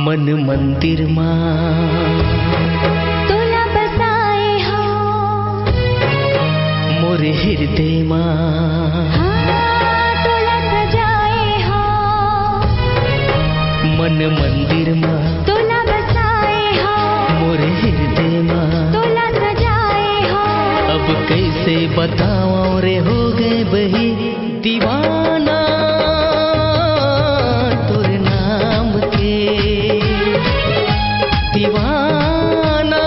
मन मंदिर मां तोला बसाए हो मोर हृदय मां तोला सजाए हो मन मंदिर मां तोला बसाए हो मोर हृदय मां तोला सजाए हो। अब कैसे बताऊं रे हो गए बही दीवाना तोर नाम के दीवाना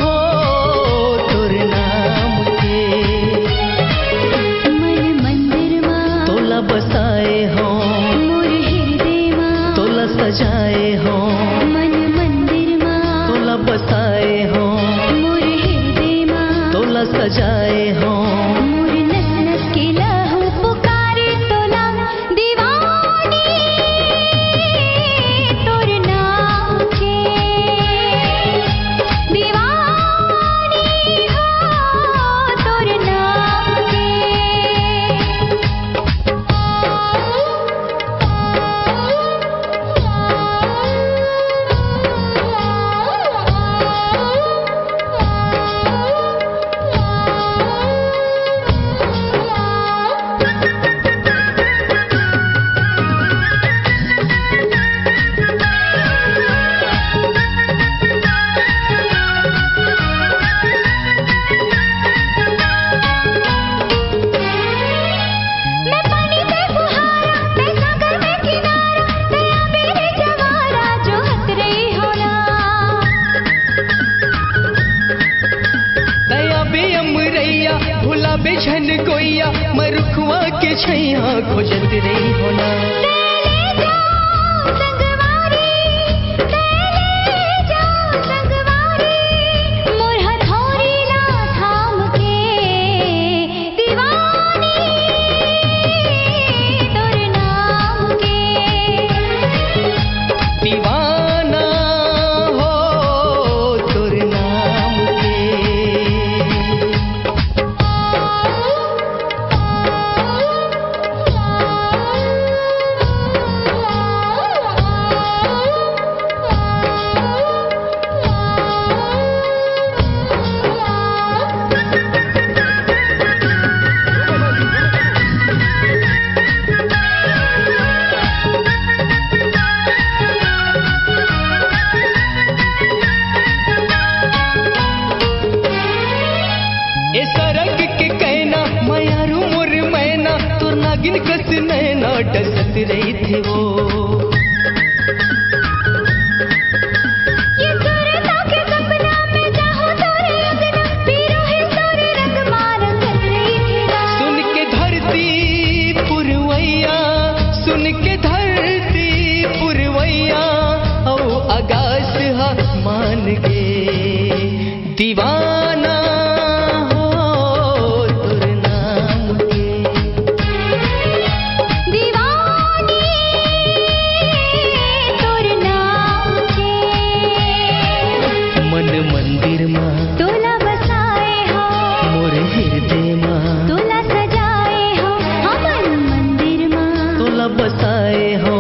हो तोर नाम के मन मंदिर मां तोला बसाए हो मोर हृदय मां तोला सजाए हो मन मंदिर मां तोला बसाए हो मोर हृदय मां तोला सजाए हो मोर नस नस के लहू पुकारे तोला दीवानी तोर नाम के दीवानी हो तोर नाम के। मैं पानी पे फुहारा मैं सागर में किनारा दया मेरे जवारा जो हंस रही हो ना दया बे अमरैया भुला बे झन कोइया मैं रुखवा के छैया खोजत रही होना ले जाओ संगवारी मोर हथौड़ी ला थाम के दीवानी तोर नाम के दीवाना हो तोर नाम के ए सरग के कहना मायारू मोर मैना तोर नागिन कस नैना डसत रही थी वो ये सुरता के सपना में जाऊं तोरे अगना पीरो है तोरे रंग मार कर रही थी ना सुन के धरती पुरवैया सुन के धरती पुरवैया औ आकाश हा मान गे दीवाना हो तोर नाम के दीवानी तोर नाम के मन मंदिर मां तोला बसाए हो मोर हृदय मां तोला सजाए हो मन मंदिर मां तोला बसाए हो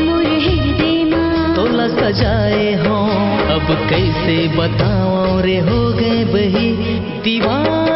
मोर हृदय मां तोला सजाए हो अब कैसे बताऊं रे हो गए बही दीवाना